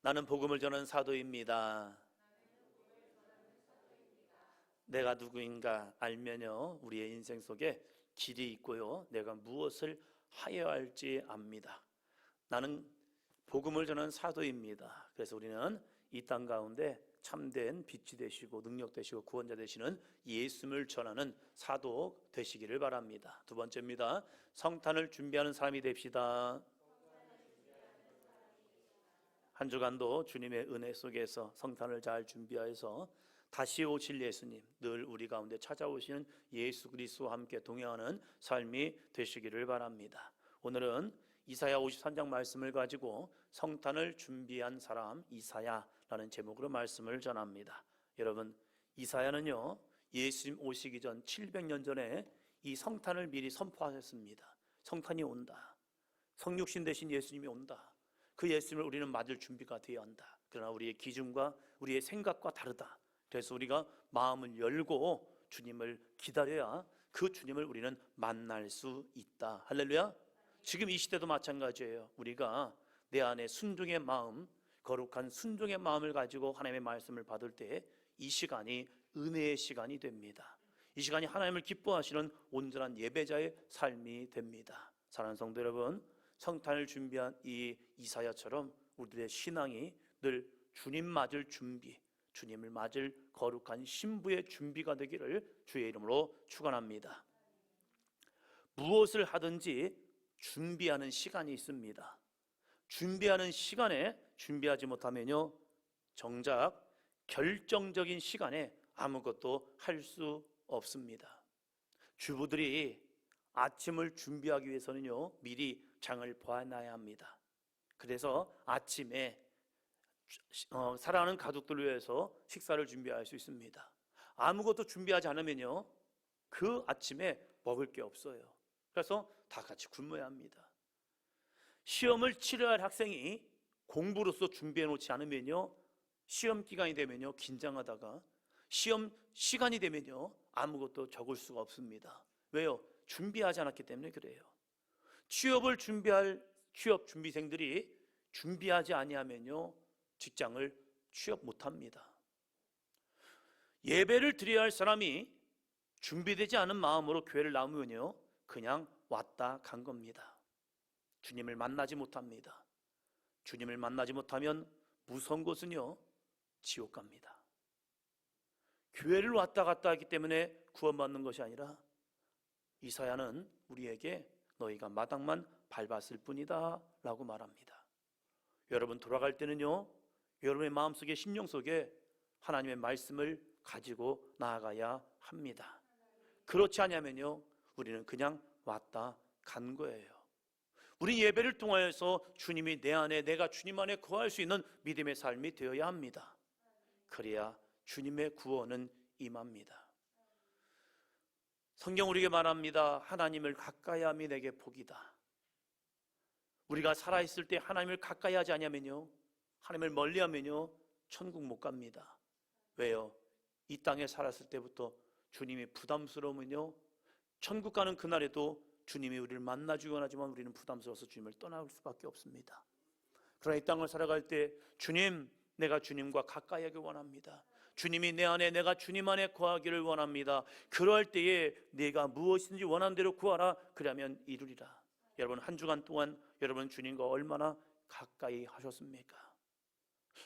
나는 복음을 전하는 사도입니다. 내가 누구인가 알면요, 우리의 인생 속에 길이 있고요, 내가 무엇을 하여야 할지 압니다. 나는 복음을 전하는 사도입니다. 그래서 우리는 이 땅 가운데 참된 빛이 되시고 능력 되시고 구원자 되시는 예수님을 전하는 사도 되시기를 바랍니다. 두 번째입니다. 성탄을 준비하는 사람이 됩시다. 한 주간도 주님의 은혜 속에서 성탄을 잘 준비하여서 다시 오실 예수님, 늘 우리 가운데 찾아오시는 예수 그리스도와 함께 동행하는 삶이 되시기를 바랍니다. 오늘은 이사야 53장 말씀을 가지고 성탄을 준비한 사람 이사야라는 제목으로 말씀을 전합니다. 여러분, 이사야는요, 예수님 오시기 전 700년 전에 이 성탄을 미리 선포하셨습니다. 성탄이 온다. 성육신 되신 예수님이 온다. 그 예수님을 우리는 맞을 준비가 되어야 한다. 그러나 우리의 기준과 우리의 생각과 다르다. 그래서 우리가 마음을 열고 주님을 기다려야 그 주님을 우리는 만날 수 있다. 할렐루야. 지금 이 시대도 마찬가지예요. 우리가 내 안에 순종의 마음, 거룩한 순종의 마음을 가지고 하나님의 말씀을 받을 때 이 시간이 은혜의 시간이 됩니다. 이 시간이 하나님을 기뻐하시는 온전한 예배자의 삶이 됩니다. 사랑하는 성도 여러분, 성탄을 준비한 이 이사야처럼 우리들의 신앙이 늘 주님 맞을 준비, 주님을 맞을 거룩한 신부의 준비가 되기를 주의 이름으로 축원합니다. 무엇을 하든지 준비하는 시간이 있습니다. 준비하는 시간에 준비하지 못하면요, 정작 결정적인 시간에 아무것도 할 수 없습니다. 주부들이 아침을 준비하기 위해서는요, 미리 장을 보아놔야 합니다. 그래서 아침에 사랑하는 가족들을 위해서 식사를 준비할 수 있습니다. 아무것도 준비하지 않으면요, 그 아침에 먹을 게 없어요. 그래서 다 같이 굶어야 합니다. 시험을 치러야 할 학생이 공부로서 준비해 놓지 않으면요, 시험 기간이 되면요, 긴장하다가 시험 시간이 되면요, 아무것도 적을 수가 없습니다. 왜요? 준비하지 않았기 때문에 그래요. 취업을 준비할 취업 준비생들이 준비하지 아니하면요, 직장을 취업 못합니다. 예배를 드려야 할 사람이 준비되지 않은 마음으로 교회를 나오면요, 그냥 왔다 간 겁니다. 주님을 만나지 못합니다. 주님을 만나지 못하면 무서운 것은요, 지옥 갑니다. 교회를 왔다 갔다 하기 때문에 구원받는 것이 아니라 이사야는 우리에게 너희가 마당만 밟았을 뿐이다 라고 말합니다. 여러분, 돌아갈 때는요, 여러분의 마음속에 심령 속에 하나님의 말씀을 가지고 나아가야 합니다. 그렇지 않으면요, 우리는 그냥 왔다 간 거예요. 우리 예배를 통하여서 주님이 내 안에, 내가 주님 안에 거할 수 있는 믿음의 삶이 되어야 합니다. 그래야 주님의 구원은 임합니다. 성경 우리에게 말합니다. 하나님을 가까이 함이 내게 복이다. 우리가 살아있을 때 하나님을 가까이 하지 않으면요, 하나님을 멀리하면요, 천국 못 갑니다. 왜요? 이 땅에 살았을 때부터 주님이 부담스러우면요, 천국 가는 그날에도 주님이 우리를 만나주기 원하지만 우리는 부담스러워서 주님을 떠날 수밖에 없습니다. 그러나 이 땅을 살아갈 때 주님, 내가 주님과 가까이 하길 원합니다. 주님이 내 안에, 내가 주님 안에 거하기를 원합니다. 그럴 때에 내가 무엇이든지 원하는 대로 구하라. 그러면 이루리라. 여러분, 한 주간 동안 여러분 주님과 얼마나 가까이 하셨습니까?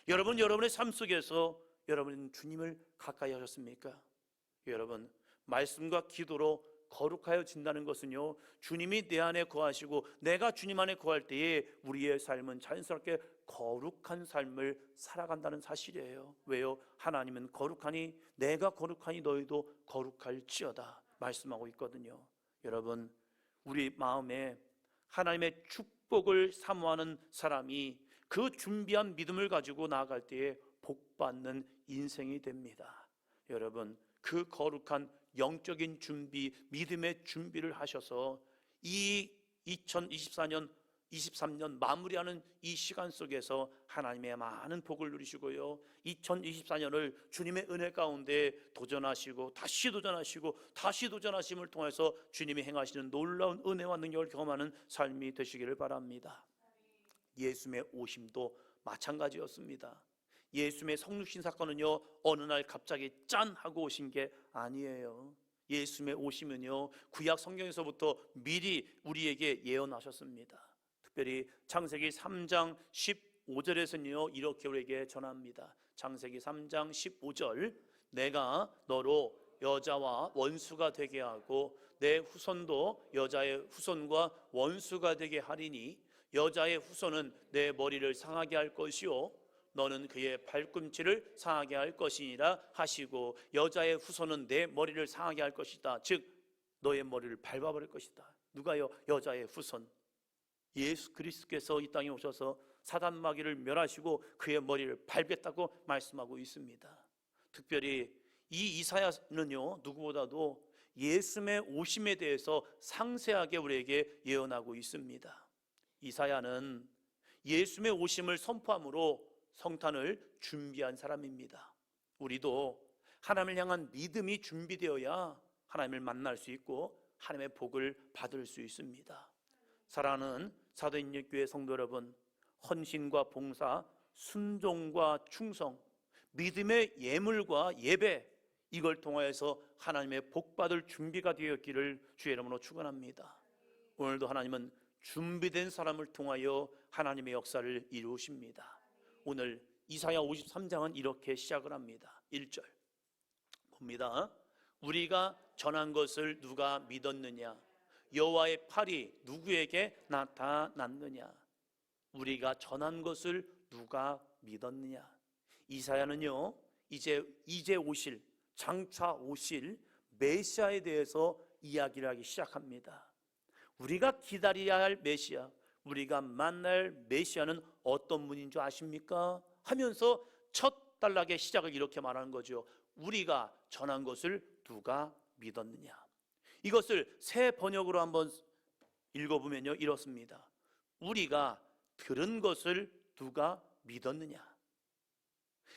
여러분, 여러분의 삶 속에서 여러분 주님을 가까이 하셨습니까? 여러분, 말씀과 기도로 거룩하여진다는 것은요, 주님이 내 안에 거하시고 내가 주님 안에 거할 때에 우리의 삶은 자연스럽게 거룩한 삶을 살아간다는 사실이에요. 왜요? 하나님은 거룩하니 내가 거룩하니 너희도 거룩할지어다 말씀하고 있거든요. 여러분, 우리 마음에 하나님의 축복을 사모하는 사람이 그 준비한 믿음을 가지고 나아갈 때에 복받는 인생이 됩니다. 여러분, 그 거룩한 영적인 준비, 믿음의 준비를 하셔서 이 2024년, 23년 마무리하는 이 시간 속에서 하나님의 많은 복을 누리시고요, 2024년을 주님의 은혜 가운데 도전하시고 다시 도전하시고 다시 도전하심을 통해서 주님이 행하시는 놀라운 은혜와 능력을 경험하는 삶이 되시기를 바랍니다. 예수님의 오심도 마찬가지였습니다. 예수님의 성육신 사건은요, 어느 날 갑자기 짠 하고 오신 게 아니에요. 예수님의 오심은요, 구약 성경에서부터 미리 우리에게 예언하셨습니다. 특별히 창세기 3장 15절에서는요 이렇게 우리에게 전합니다. 창세기 3장 15절, 내가 너로 여자와 원수가 되게 하고 내 후손도 여자의 후손과 원수가 되게 하리니 여자의 후손은 내 머리를 상하게 할 것이요 너는 그의 발꿈치를 상하게 할 것이니라 하시고, 여자의 후손은 내 머리를 상하게 할 것이다. 즉 너의 머리를 밟아버릴 것이다. 누가요? 여자의 후손, 예수 그리스도께서 이 땅에 오셔서 사단 마귀를 멸하시고 그의 머리를 밟겠다고 말씀하고 있습니다. 특별히 이 이사야는요 누구보다도 예수님의 오심에 대해서 상세하게 우리에게 예언하고 있습니다. 이사야는 예수님의 오심을 선포함으로 성탄을 준비한 사람입니다. 우리도 하나님을 향한 믿음이 준비되어야 하나님을 만날 수 있고 하나님의 복을 받을 수 있습니다. 사랑하는 사도인력교회 성도 여러분, 헌신과 봉사, 순종과 충성, 믿음의 예물과 예배, 이걸 통하여서 하나님의 복받을 준비가 되었기를 주의 이름으로 축원합니다. 오늘도 하나님은 준비된 사람을 통하여 하나님의 역사를 이루십니다. 오늘 이사야 53장은 이렇게 시작을 합니다. 1절 봅니다. 우리가 전한 것을 누가 믿었느냐? 여호와의 팔이 누구에게 나타났느냐? 우리가 전한 것을 누가 믿었느냐? 이사야는요 이제 오실, 장차 오실 메시아에 대해서 이야기를 하기 시작합니다. 우리가 기다려야 할 메시아, 우리가 만날 메시아는 어떤 분인 줄 아십니까? 하면서 첫 단락의 시작을 이렇게 말하는 거죠. 우리가 전한 것을 누가 믿었느냐? 이것을 새 번역으로 한번 읽어보면요 이렇습니다. 우리가 들은 것을 누가 믿었느냐?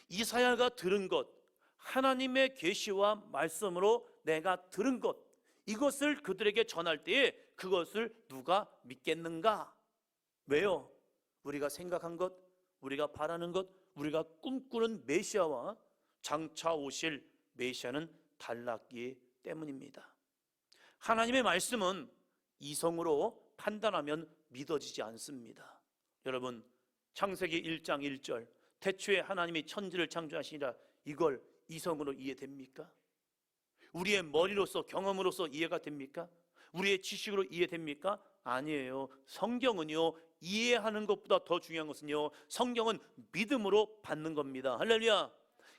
이사야가 들은 것, 하나님의 계시와 말씀으로 내가 들은 것, 이것을 그들에게 전할 때에 그것을 누가 믿겠는가? 왜요? 우리가 생각한 것, 우리가 바라는 것, 우리가 꿈꾸는 메시아와 장차 오실 메시아는 달랐기 때문입니다. 하나님의 말씀은 이성으로 판단하면 믿어지지 않습니다. 여러분, 창세기 1장 1절 태초에 하나님이 천지를 창조하시니라, 이걸 이성으로 이해됩니까? 우리의 머리로서, 경험으로서 이해가 됩니까? 우리의 지식으로 이해됩니까? 아니에요. 성경은요 이해하는 것보다 더 중요한 것은요, 성경은 믿음으로 받는 겁니다. 할렐루야.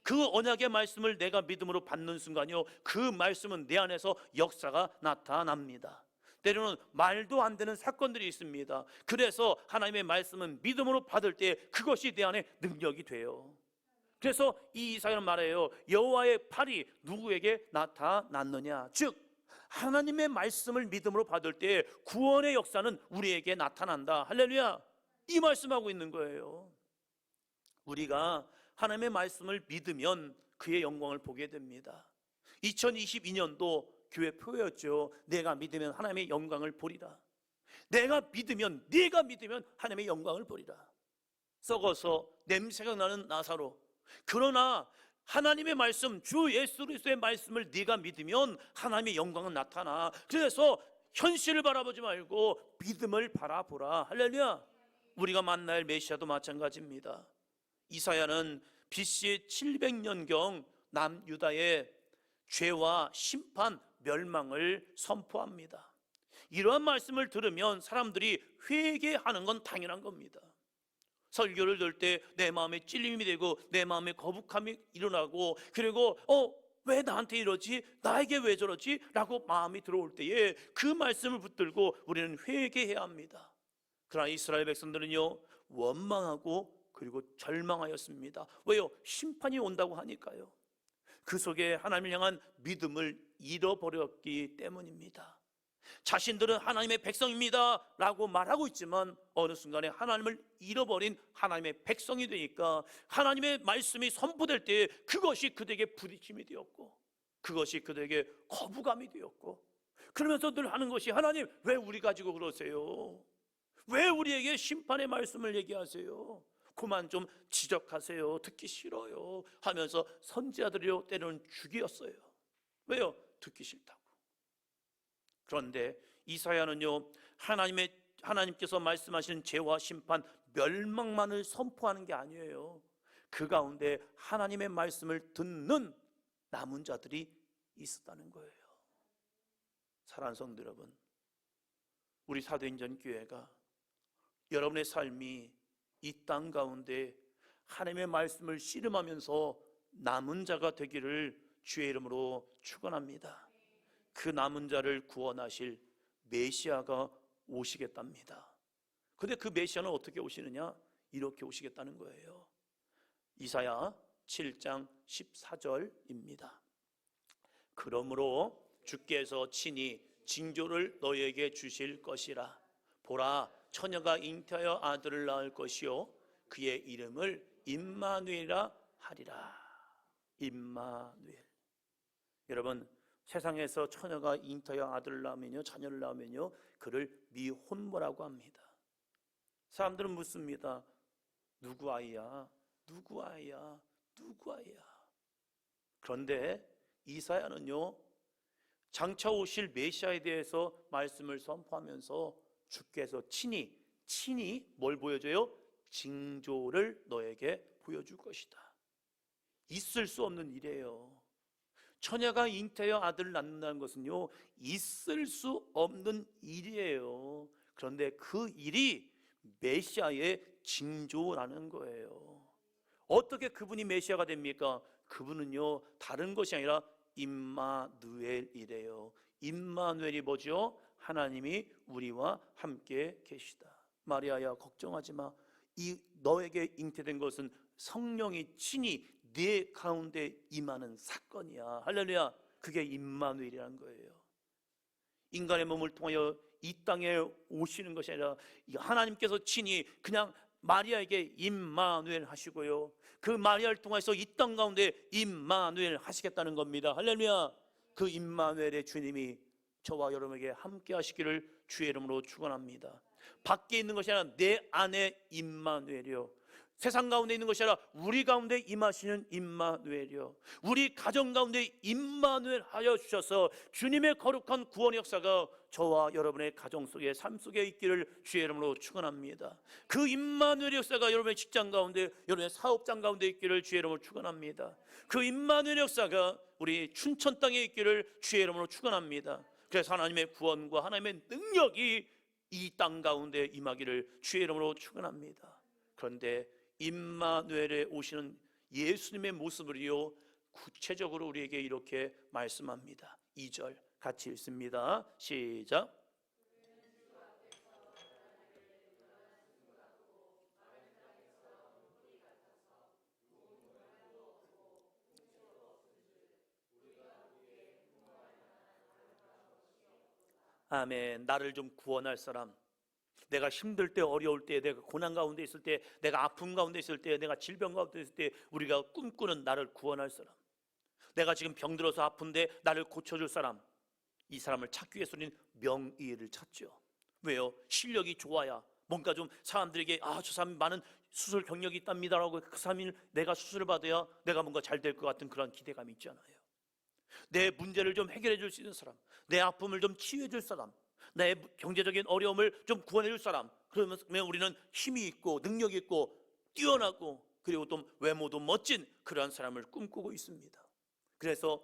그 언약의 말씀을 내가 믿음으로 받는 순간요, 그 말씀은 내 안에서 역사가 나타납니다. 때로는 말도 안 되는 사건들이 있습니다. 그래서 하나님의 말씀은 믿음으로 받을 때 그것이 내 안에 능력이 돼요. 그래서 이 이사야는 말해요. 여호와의 팔이 누구에게 나타났느냐? 즉 하나님의 말씀을 믿음으로 받을 때 구원의 역사는 우리에게 나타난다. 할렐루야. 이 말씀하고 있는 거예요. 우리가 하나님의 말씀을 믿으면 그의 영광을 보게 됩니다. 2022년도 교회 표였죠. 내가 믿으면 하나님의 영광을 보리라. 내가 믿으면, 네가 믿으면 하나님의 영광을 보리라. 썩어서 냄새가 나는 나사로, 그러나 하나님의 말씀, 주 예수 그리스도의 말씀을 네가 믿으면 하나님의 영광은 나타나. 그래서 현실을 바라보지 말고 믿음을 바라보라. 할렐루야. 우리가 만날 메시아도 마찬가지입니다. 이사야는 BC 700년경 남유다의 죄와 심판, 멸망을 선포합니다. 이러한 말씀을 들으면 사람들이 회개하는 건 당연한 겁니다. 설교를 들을 때 내 마음에 찔림이 되고 내 마음에 거북함이 일어나고, 그리고 왜 나한테 이러지? 나에게 왜 저러지? 라고 마음이 들어올 때에 그 말씀을 붙들고 우리는 회개해야 합니다. 그러나 이스라엘 백성들은요 원망하고 그리고 절망하였습니다. 왜요? 심판이 온다고 하니까요. 그 속에 하나님을 향한 믿음을 잃어버렸기 때문입니다. 자신들은 하나님의 백성입니다 라고 말하고 있지만 어느 순간에 하나님을 잃어버린 하나님의 백성이 되니까 하나님의 말씀이 선포될 때 그것이 그들에게 부딪힘이 되었고, 그것이 그들에게 거부감이 되었고, 그러면서 늘 하는 것이, 하나님 왜 우리 가지고 그러세요? 왜 우리에게 심판의 말씀을 얘기하세요? 그만 좀 지적하세요. 듣기 싫어요 하면서 선지자들이요 때로는 죽이었어요. 왜요? 듣기 싫다고. 그런데 이사야는요 하나님께서 말씀하신 죄와 심판, 멸망만을 선포하는 게 아니에요. 그 가운데 하나님의 말씀을 듣는 남은 자들이 있었다는 거예요. 사랑하는 성도 여러분, 우리 사도행전 교회가 여러분의 삶이 이 땅 가운데 하나님의 말씀을 씨름하면서 남은 자가 되기를 주의 이름으로 축원합니다. 그 남은 자를 구원하실 메시아가 오시겠답니다. 그런데 그 메시아는 어떻게 오시느냐? 이렇게 오시겠다는 거예요. 이사야 7장 14절입니다. 그러므로 주께서 친히 징조를 너희에게 주실 것이라. 보라, 처녀가 잉태하여 아들을 낳을 것이요 그의 이름을 임마누엘이라 하리라. 임마누엘. 여러분, 세상에서 처녀가 잉태하여 아들을 낳으면요, 자녀를 낳으면요, 그를 미혼모라고 합니다. 사람들은 묻습니다. 누구 아이야? 누구 아이야? 누구 아이야? 그런데 이사야는요, 장차 오실 메시아에 대해서 말씀을 선포하면서 주께서 친히 뭘 보여줘요? 징조를 너에게 보여줄 것이다. 있을 수 없는 일이에요. 처녀가 잉태하여 아들을 낳는다는 것은요, 있을 수 없는 일이에요. 그런데 그 일이 메시아의 징조라는 거예요. 어떻게 그분이 메시아가 됩니까? 그분은요, 다른 것이 아니라 임마누엘이래요. 임마누엘이 뭐죠? 하나님이 우리와 함께 계시다. 마리아야, 걱정하지 마. 이 너에게 잉태된 것은 성령이 친히 네 가운데 임하는 사건이야. 할렐루야. 그게 임마누엘이라는 거예요. 인간의 몸을 통하여 이 땅에 오시는 것이 아니라 하나님께서 친히 그냥 마리아에게 임마누엘 하시고요, 그 마리아를 통해서 이 땅 가운데 임마누엘 하시겠다는 겁니다. 할렐루야. 그 임마누엘의 주님이 저와 여러분에게 함께 하시기를 주의 이름으로 축원합니다. 밖에 있는 것이 아니라 내 안에 임마누엘이요, 세상 가운데 있는 것이 아니라 우리 가운데 임하시는 임마누엘이요, 우리 가정 가운데 임마누엘 하여 주셔서 주님의 거룩한 구원 역사가 저와 여러분의 가정 속에, 삶 속에 있기를 주의 이름으로 축원합니다. 그 임마누엘 역사가 여러분의 직장 가운데, 여러분의 사업장 가운데 있기를 주의 이름으로 축원합니다. 그 임마누엘 역사가 우리 춘천 땅에 있기를 주의 이름으로 축원합니다. 그래서 하나님의 구원과 하나님의 능력이 이 땅 가운데 임하기를 주의 이름으로 축원합니다. 그런데 임마누엘에 오시는 예수님의 모습을요, 구체적으로 우리에게 이렇게 말씀합니다. 2절 같이 읽습니다. 시작. 아멘. 나를 좀 구원할 사람, 내가 힘들 때, 어려울 때, 내가 고난 가운데 있을 때, 내가 아픔 가운데 있을 때, 내가 질병 가운데 있을 때 우리가 꿈꾸는 나를 구원할 사람, 내가 지금 병들어서 아픈데 나를 고쳐줄 사람, 이 사람을 찾기 위해서 우리는 명의를 찾죠. 왜요? 실력이 좋아야 뭔가 좀 사람들에게 저 사람이 많은 수술 경력이 있답니다라고 그 사람이 내가 수술을 받아야 내가 뭔가 잘 될 것 같은 그런 기대감이 있잖아요. 내 문제를 좀 해결해 줄 수 있는 사람, 내 아픔을 좀 치유해 줄 사람, 내 경제적인 어려움을 좀 구원해 줄 사람, 그러면 우리는 힘이 있고 능력이 있고 뛰어나고 그리고 또 외모도 멋진 그러한 사람을 꿈꾸고 있습니다. 그래서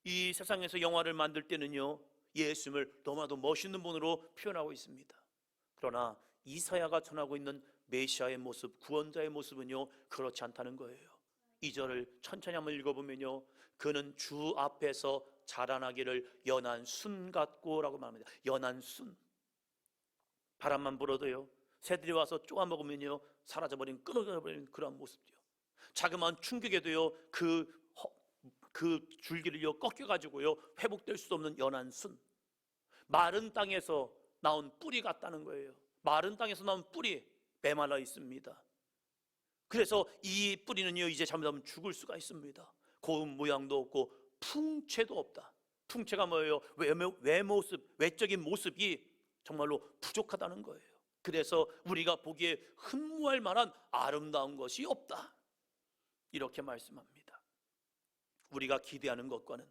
이 세상에서 영화를 만들 때는요, 예수님을 너무나도 멋있는 분으로 표현하고 있습니다. 그러나 이사야가 전하고 있는 메시아의 모습, 구원자의 모습은요, 그렇지 않다는 거예요. 2절을 천천히 한번 읽어보면요, 그는 주 앞에서 자라나기를 연한 순 같고 라고 말합니다. 연한 순. 바람만 불어도요, 새들이 와서 쪼아먹으면요 사라져버린, 끊어져버리는 그런 모습이요. 자그마한 충격에도요 그 줄기를요 꺾여가지고요 회복될 수 없는 연한 순. 마른 땅에서 나온 뿌리 같다는 거예요. 마른 땅에서 나온 뿌리, 메말라 있습니다. 그래서 이 뿌리는요 이제 잘못하면 죽을 수가 있습니다. 고운 모양도 없고 풍채도 없다. 풍채가 뭐예요? 외모습, 외적인 모습이 정말로 부족하다는 거예요. 그래서 우리가 보기에 흠모할 만한 아름다운 것이 없다, 이렇게 말씀합니다. 우리가 기대하는 것과는,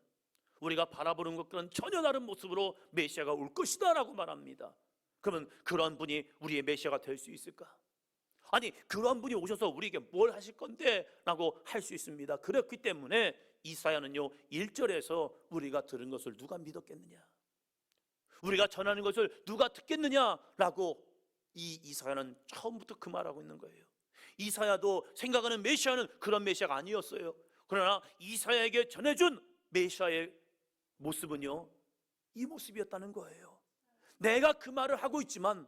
우리가 바라보는 것과는 전혀 다른 모습으로 메시아가 올 것이다 라고 말합니다. 그러면 그러한 분이 우리의 메시아가 될 수 있을까? 아니, 그러한 분이 오셔서 우리에게 뭘 하실 건데? 라고 할 수 있습니다. 그렇기 때문에 이사야는요 1절에서 우리가 들은 것을 누가 믿었겠느냐, 우리가 전하는 것을 누가 듣겠느냐라고 이 이사야는 처음부터 그 말하고 있는 거예요. 이사야도 생각하는 메시아는 그런 메시아가 아니었어요. 그러나 이사야에게 전해준 메시아의 모습은요 이 모습이었다는 거예요. 내가 그 말을 하고 있지만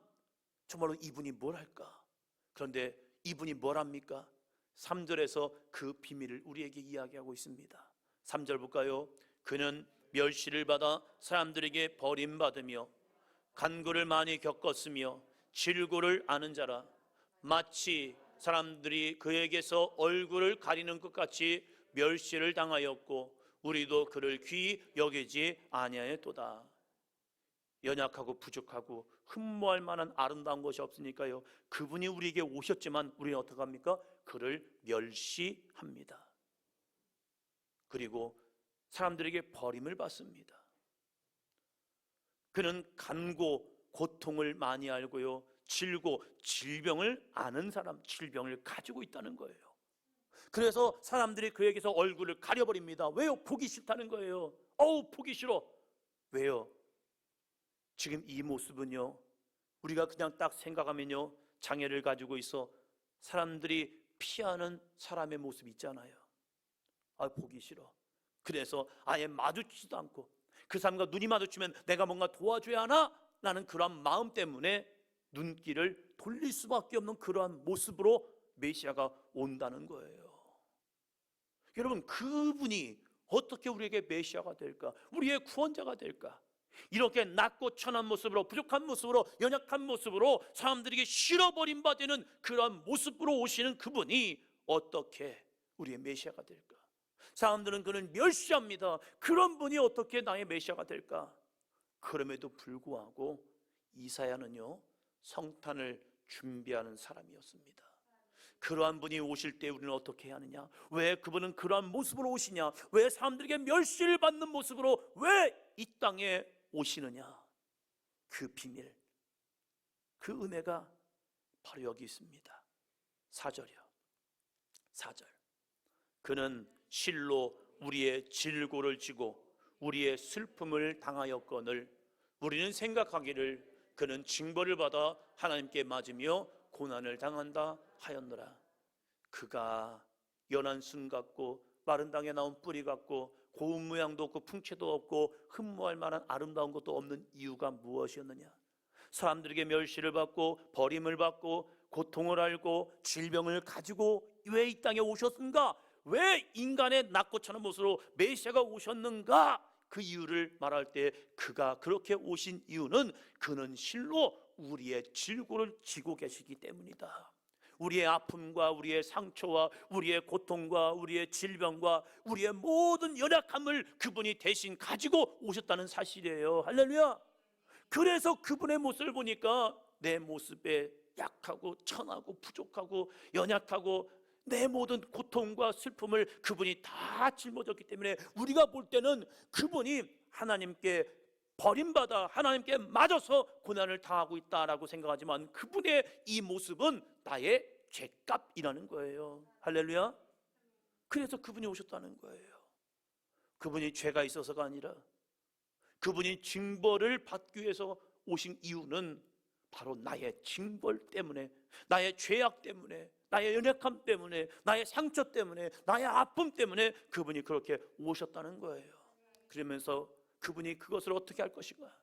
정말로 이분이 뭘 할까? 그런데 이분이 뭘 합니까? 3절에서 그 비밀을 우리에게 이야기하고 있습니다. 3절 볼까요? 그는 멸시를 받아 사람들에게 버림받으며 간구를 많이 겪었으며 질고를 아는 자라. 마치 사람들이 그에게서 얼굴을 가리는 것 같이 멸시를 당하였고 우리도 그를 귀히 여기지 아니하였도다. 연약하고 부족하고 흠모할 만한 아름다운 것이 없으니까요 그분이 우리에게 오셨지만 우리는 어떻게 합니까? 그를 멸시합니다. 그리고 사람들에게 버림을 받습니다. 그는 간고 고통을 많이 알고요 질고 질병을 아는 사람, 질병을 가지고 있다는 거예요. 그래서 사람들이 그에게서 얼굴을 가려버립니다. 왜요? 보기 싫다는 거예요. 보기 싫어. 왜요? 지금 이 모습은요 우리가 그냥 딱 생각하면요 장애를 가지고 있어 사람들이 피하는 사람의 모습 있잖아요. 보기 싫어. 그래서 아예 마주치지도 않고 그 사람과 눈이 마주치면 내가 뭔가 도와줘야 하나? 라는 그러한 마음 때문에 눈길을 돌릴 수밖에 없는 그러한 모습으로 메시아가 온다는 거예요. 여러분, 그분이 어떻게 우리에게 메시아가 될까? 우리의 구원자가 될까? 이렇게 낮고 천한 모습으로, 부족한 모습으로, 연약한 모습으로 사람들에게 실어버린 바 되는 그러한 모습으로 오시는 그분이 어떻게 우리의 메시아가 될까? 사람들은 그를 멸시합니다. 그런 분이 어떻게 나의 메시아가 될까? 그럼에도 불구하고 이사야는요 성탄을 준비하는 사람이었습니다. 그러한 분이 오실 때 우리는 어떻게 해야 하느냐? 왜 그분은 그러한 모습으로 오시냐? 왜 사람들에게 멸시를 받는 모습으로 왜 이 땅에 오시느냐? 그 비밀, 그 은혜가 바로 여기 있습니다. 4절이요. 4절. 그는 실로 우리의 질고를 지고 우리의 슬픔을 당하였거늘 우리는 생각하기를 그는 징벌을 받아 하나님께 맞으며 고난을 당한다 하였노라. 그가 연한 순 같고 마른 땅에 나온 뿌리 같고 고운 모양도 없고 풍채도 없고 흠모할 만한 아름다운 것도 없는 이유가 무엇이었느냐? 사람들에게 멸시를 받고 버림을 받고 고통을 알고 질병을 가지고 왜 이 땅에 오셨는가? 왜 인간의 낮고 천한 모습으로 메시아가 오셨는가? 그 이유를 말할 때 그가 그렇게 오신 이유는 그는 실로 우리의 질고를 지고 계시기 때문이다. 우리의 아픔과 우리의 상처와 우리의 고통과 우리의 질병과 우리의 모든 연약함을 그분이 대신 가지고 오셨다는 사실이에요. 할렐루야. 그래서 그분의 모습을 보니까 내 모습에 약하고 천하고 부족하고 연약하고 내 모든 고통과 슬픔을 그분이 다 짊어졌기 때문에 우리가 볼 때는 그분이 하나님께 버림받아 하나님께 맞아서 고난을 당하고 있다라고 생각하지만 그분의 이 모습은 나의 죄값이라는 거예요. 할렐루야. 그래서 그분이 오셨다는 거예요. 그분이 죄가 있어서가 아니라 그분이 징벌을 받기 위해서 오신 이유는 바로 나의 징벌 때문에, 나의 죄악 때문에, 나의 연약함 때문에, 나의 상처 때문에, 나의 아픔 때문에 그분이 그렇게 오셨다는 거예요. 그러면서 그분이 그것을 어떻게 할 것인가?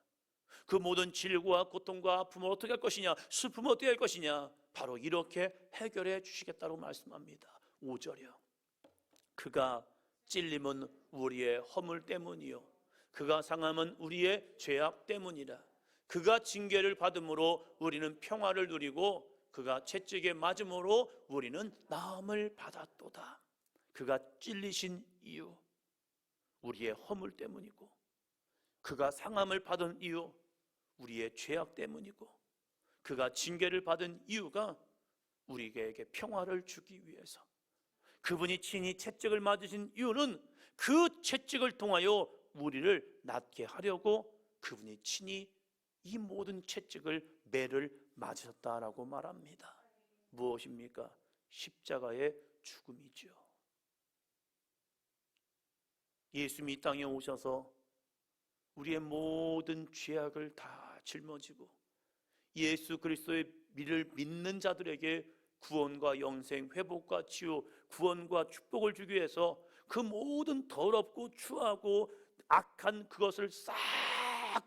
그 모든 질고와 고통과 아픔을 어떻게 할 것이냐? 슬픔을 어떻게 할 것이냐? 바로 이렇게 해결해 주시겠다고 말씀합니다. 5절이요. 그가 찔림은 우리의 허물 때문이요 그가 상함은 우리의 죄악 때문이라. 그가 징계를 받음으로 우리는 평화를 누리고 그가 채찍에 맞음으로 우리는 나음을 받았도다. 그가 찔리신 이유 우리의 허물 때문이고 그가 상함을 받은 이유 우리의 죄악 때문이고 그가 징계를 받은 이유가 우리에게 평화를 주기 위해서, 그분이 친히 채찍을 맞으신 이유는 그 채찍을 통하여 우리를 낫게 하려고 그분이 친히 이 모든 채찍을 매를 맞으셨다라고 말합니다. 무엇입니까? 십자가의 죽음이죠. 예수님이 이 땅에 오셔서 우리의 모든 죄악을 다 짊어지고 예수 그리스도의 미를 믿는 자들에게 구원과 영생, 회복과 치유, 구원과 축복을 주기 위해서 그 모든 더럽고 추하고 악한 그것을 싹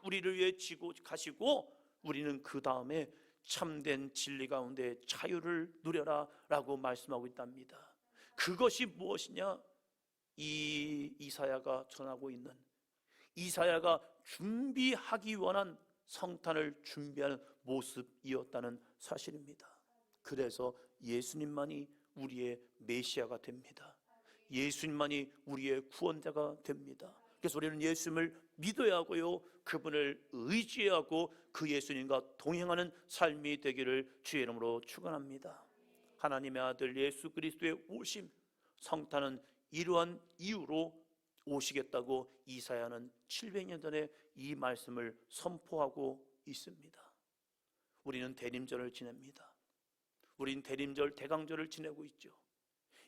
우리를 위해 지고 가시고, 우리는 그 다음에 참된 진리 가운데 자유를 누려라 라고 말씀하고 있답니다. 그것이 무엇이냐? 이 이사야가 전하고 있는, 이사야가 준비하기 원한 성탄을 준비하는 모습이었다는 사실입니다. 그래서 예수님만이 우리의 메시아가 됩니다. 예수님만이 우리의 구원자가 됩니다. 그래서 우리는 예수님을 믿어야 하고요, 그분을 의지하고 그 예수님과 동행하는 삶이 되기를 주의 이름으로 축원합니다. 하나님의 아들 예수 그리스도의 오심, 성탄은 이러한 이유로 오시겠다고 이사야는 700년 전에 이 말씀을 선포하고 있습니다. 우리는 대림절을 지냅니다. 우린 대림절, 대강절을 지내고 있죠.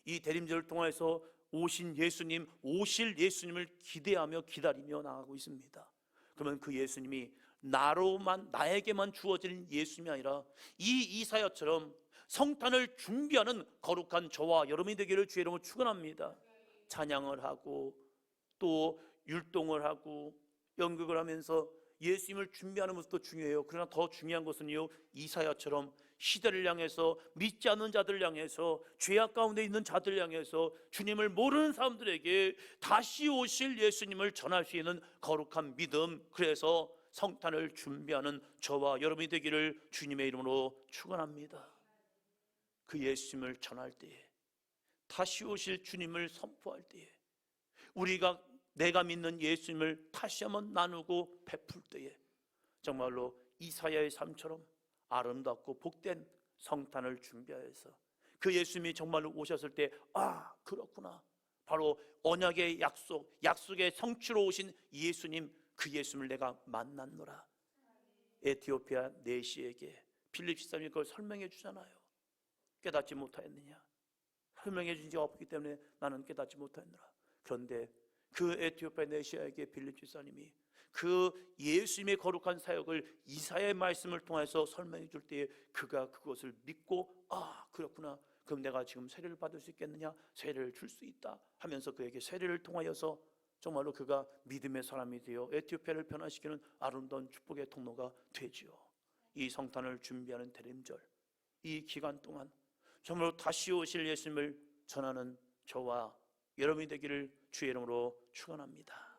이 대림절을 통해서 오신 예수님, 오실 예수님을 기대하며 기다리며 나가고 있습니다. 그러면 그 예수님이 나에게만 주어지는 예수님이 아니라 이 이사야처럼 성탄을 준비하는 거룩한 저와 여러분이 되기를 주의 이름으로 축원합니다. 찬양을 하고 또 율동을 하고 연극을 하면서 예수님을 준비하는 모습도 중요해요. 그러나 더 중요한 것은요, 이사야처럼 시대를 향해서, 믿지 않는 자들을 향해서, 죄악 가운데 있는 자들을 향해서, 주님을 모르는 사람들에게 다시 오실 예수님을 전할 수 있는 거룩한 믿음, 그래서 성탄을 준비하는 저와 여러분이 되기를 주님의 이름으로 축원합니다. 그 예수님을 전할 때에, 다시 오실 주님을 선포할 때에, 내가 믿는 예수님을 다시 한번 나누고 베풀 때에 정말로 이사야의 삶처럼 아름답고 복된 성탄을 준비하여서 그 예수님이 정말로 오셨을 때, 아, 그렇구나, 바로 언약의 약속의 성취로 오신 예수님, 그 예수님을 내가 만났노라. 에티오피아 내시에게 필립 집사님이 그걸 설명해 주잖아요. 깨닫지 못하였느냐? 설명해 준 적 없기 때문에 나는 깨닫지 못하였노라. 그런데 그 에티오피아 내시아에게 필립 집사님이 그 예수님의 거룩한 사역을 이사야의 말씀을 통해서 설명해 줄 때에 그가 그것을 믿고, 아, 그렇구나, 그럼 내가 지금 세례를 받을 수 있겠느냐? 세례를 줄 수 있다 하면서 그에게 세례를 통하여서 정말로 그가 믿음의 사람이 되어 에티오피아를 변화시키는 아름다운 축복의 통로가 되지요. 이 성탄을 준비하는 대림절, 이 기간 동안 정말로 다시 오실 예수님을 전하는 저와 여러분이 되기를 주의 이름으로 축원합니다.